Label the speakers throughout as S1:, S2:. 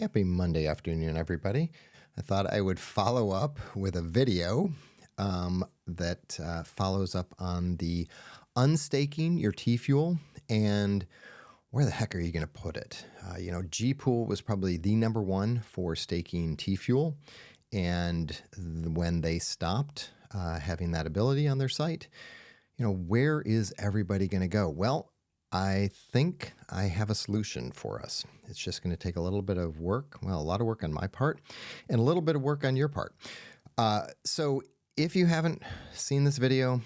S1: Happy Monday afternoon, everybody. I thought I would follow up with a video that follows up on the unstaking your TFuel and where the heck are you going to put it? GPool was probably the number one for staking TFuel, and when they stopped having that ability on their site, where is everybody going to go? Well, I think I have a solution for us. It's just going to take a little bit of work, a lot of work on my part, and a little bit of work on your part. So if you haven't seen this video,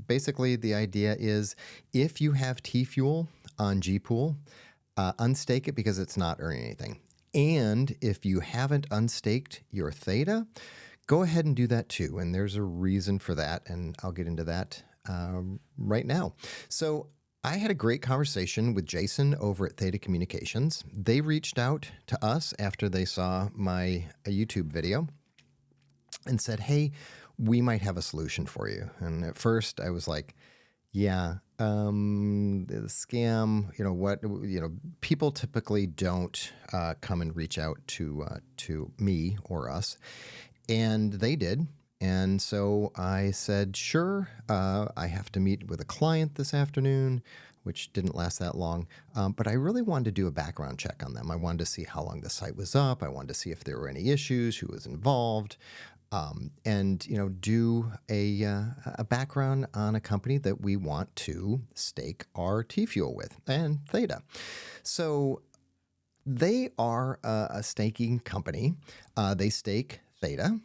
S1: basically the idea is if you have TFuel on GPool, unstake it because it's not earning anything. And if you haven't unstaked your Theta, go ahead and do that too. And there's a reason for that, and I'll get into that right now. So I had a great conversation with Jason over at Theta Communications. They reached out to us after they saw my YouTube video and said, hey, we might have a solution for you. And at first I was like, yeah, the scam, people typically don't come and reach out to me or us. And they did. And so I said, sure, I have to meet with a client this afternoon, which didn't last that long. But I really wanted to do a background check on them. I wanted to see how long the site was up. I wanted to see if there were any issues, who was involved, and do a background on a company that we want to stake our TFuel with, and Theta. So they are a staking company. They stake Theta,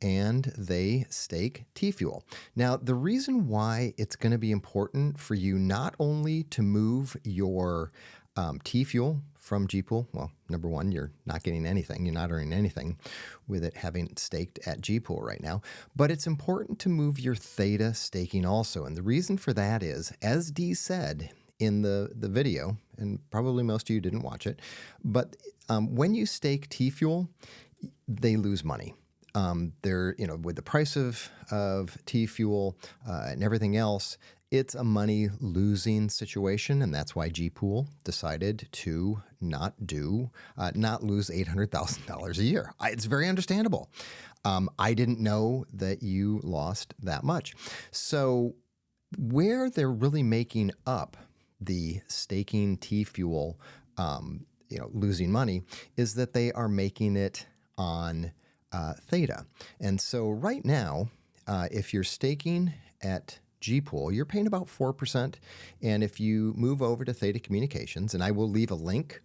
S1: and they stake TFuel. Now, the reason why it's going to be important for you not only to move your TFuel from GPool, well, number one, you're not getting anything. You're not earning anything with it having staked at GPool right now, but it's important to move your Theta staking also. And the reason for that is, as Dee said in the video, and probably most of you didn't watch it, but when you stake TFuel, they lose money. They're, with the price of TFuel and everything else, it's a money losing situation. And that's why GPool decided to not lose $800,000 a year. It's very understandable. I didn't know that you lost that much. So where they're really making up the staking TFuel, losing money is that they are making it on Theta. And so right now, if you're staking at GPool, you're paying about 4%. And if you move over to Theta Communications, and I will leave a link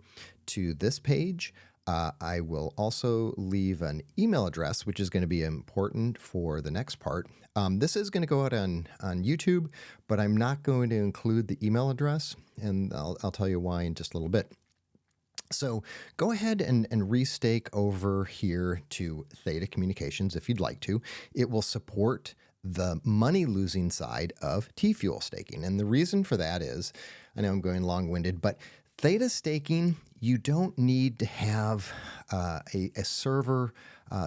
S1: to this page, I will also leave an email address, which is going to be important for the next part. This is going to go out on YouTube, but I'm not going to include the email address, and I'll tell you why in just a little bit. So go ahead and restake over here to Theta Communications if you'd like to. It will support the money-losing side of TFuel staking. And the reason for that is, I know I'm going long-winded, but Theta staking, you don't need to have a server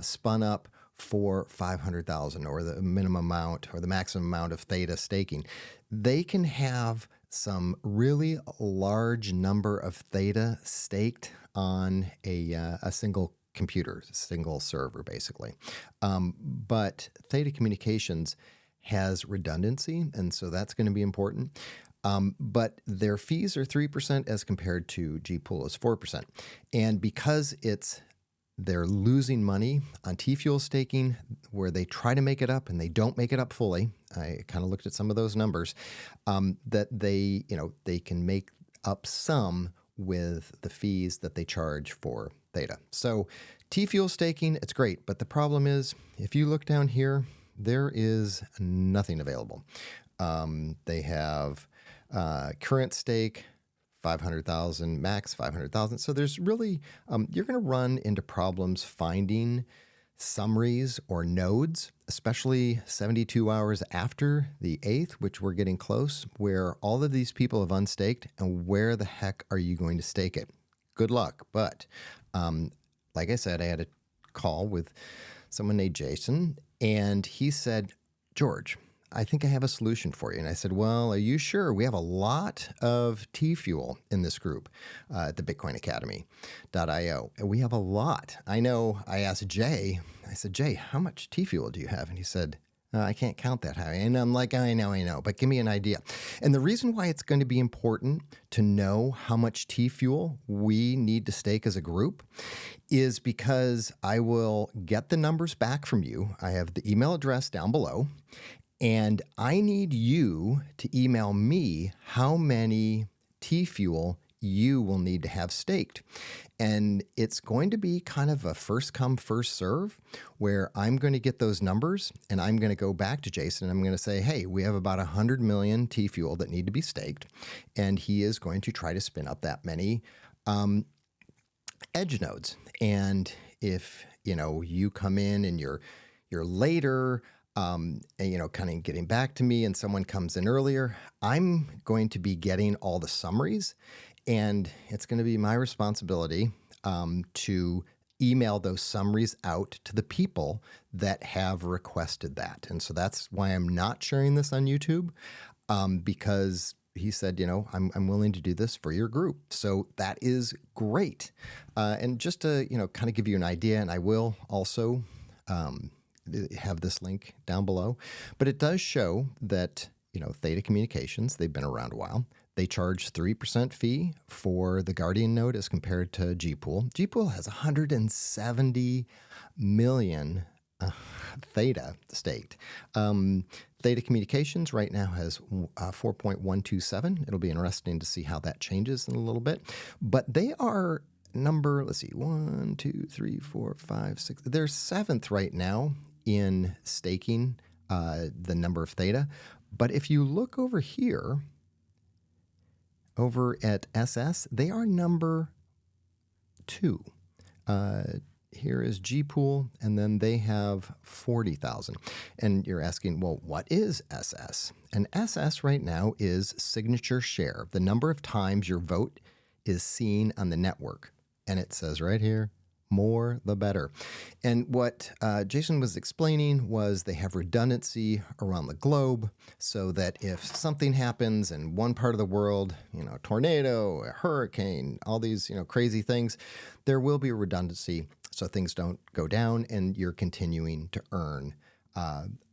S1: spun up for 500,000 or the minimum amount or the maximum amount of Theta staking. They can have some really large number of Theta staked on a single computer, a single server, basically. But Theta Communications has redundancy, and so that's going to be important. But their fees are 3% as compared to GPool is 4%. And because they're losing money on TFuel staking where they try to make it up and they don't make it up fully. I kind of looked at some of those numbers, that they can make up some with the fees that they charge for Theta. So TFuel staking, it's great. But the problem is, if you look down here, there is nothing available. They have current stake, 500,000, max 500,000. So there's really, you're going to run into problems finding summaries or nodes, especially 72 hours after the 8th, which we're getting close, where all of these people have unstaked, and where the heck are you going to stake it? Good luck. But like I said, I had a call with someone named Jason, and he said, George, I think I have a solution for you. And I said, well, are you sure? We have a lot of TFuel in this group at the Bitcoin Academy.io. And we have a lot. I know I asked Jay, I said, Jay, how much TFuel do you have? And he said, I can't count that high. And I'm like, I know, but give me an idea. And the reason why it's going to be important to know how much TFuel we need to stake as a group is because I will get the numbers back from you. I have the email address down below, and I need you to email me how many TFuel you will need to have staked. And it's going to be kind of a first come, first serve, where I'm going to get those numbers and I'm going to go back to Jason and I'm going to say, hey, we have about 100 million TFuel that need to be staked. And he is going to try to spin up that many edge nodes. And if, you come in and you're later, and, kind of getting back to me and someone comes in earlier, I'm going to be getting all the summaries. And it's going to be my responsibility to email those summaries out to the people that have requested that. And so that's why I'm not sharing this on YouTube, because he said, I'm willing to do this for your group. So that is great. And just to, kind of give you an idea, and I will also have this link down below, but it does show that, Theta Communications, they've been around a while. They charge 3% fee for the Guardian node as compared to GPool. GPool has 170 million Theta staked. Theta Communications right now has 4.127. It'll be interesting to see how that changes in a little bit. But they are let's see, 1, 2, 3, 4, 5, 6. They're 7th right now in staking the number of Theta. But if you look over here, over at SS, they are number 2. Here is GPool, and then they have 40,000. And you're asking, well, what is SS? And SS right now is signature share, the number of times your vote is seen on the network. And it says right here, more the better. And what Jason was explaining was they have redundancy around the globe so that if something happens in one part of the world, a tornado, a hurricane, all these, crazy things, there will be a redundancy so things don't go down and you're continuing to earn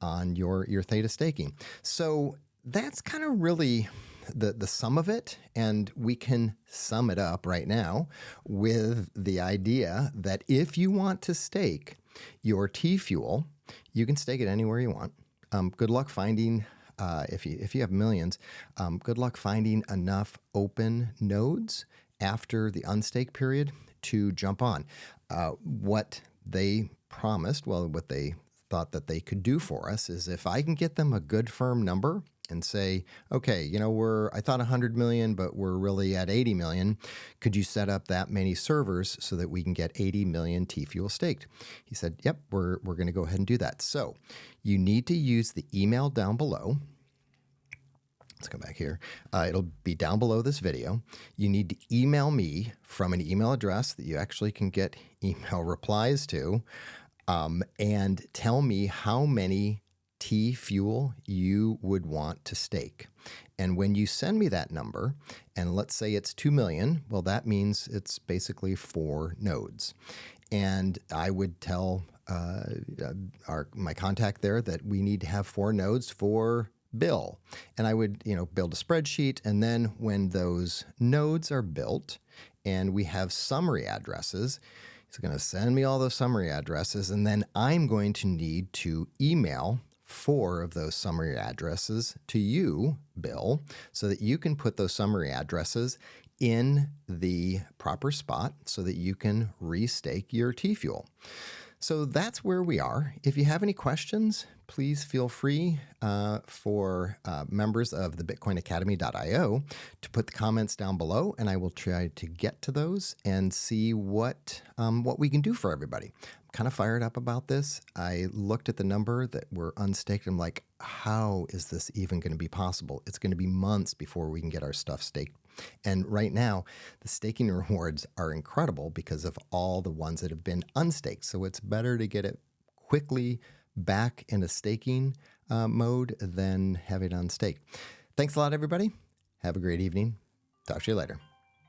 S1: on your Theta staking. So that's kind of really the sum of it, and we can sum it up right now with the idea that if you want to stake your TFuel, you can stake it anywhere you want. Good luck finding, if you have millions, good luck finding enough open nodes after the unstake period to jump on. What they promised, what they thought that they could do for us is if I can get them a good firm number and say, okay, I thought 100 million, but we're really at 80 million. Could you set up that many servers so that we can get 80 million TFuel staked? He said, yep, we're going to go ahead and do that. So you need to use the email down below. Let's come back here. It'll be down below this video. You need to email me from an email address that you actually can get email replies to, and tell me how many TFuel you would want to stake. And when you send me that number, and let's say it's 2 million, well, that means it's basically 4 nodes. And I would tell my contact there that we need to have 4 nodes for Bill. And I would, build a spreadsheet. And then when those nodes are built and we have summary addresses, he's going to send me all those summary addresses. And then I'm going to need to email 4 of those summary addresses to you, Bill, so that you can put those summary addresses in the proper spot so that you can restake your TFuel. So that's where we are. If you have any questions, please feel free for members of the bitcoinacademy.io to put the comments down below, and I will try to get to those and see what we can do for everybody. I'm kind of fired up about this. I looked at the number that were unstaked. I'm like, how is this even going to be possible? It's going to be months before we can get our stuff staked. And right now, the staking rewards are incredible because of all the ones that have been unstaked. So it's better to get it quickly back into staking mode than having it on stake. Thanks a lot, everybody. Have a great evening. Talk to you later.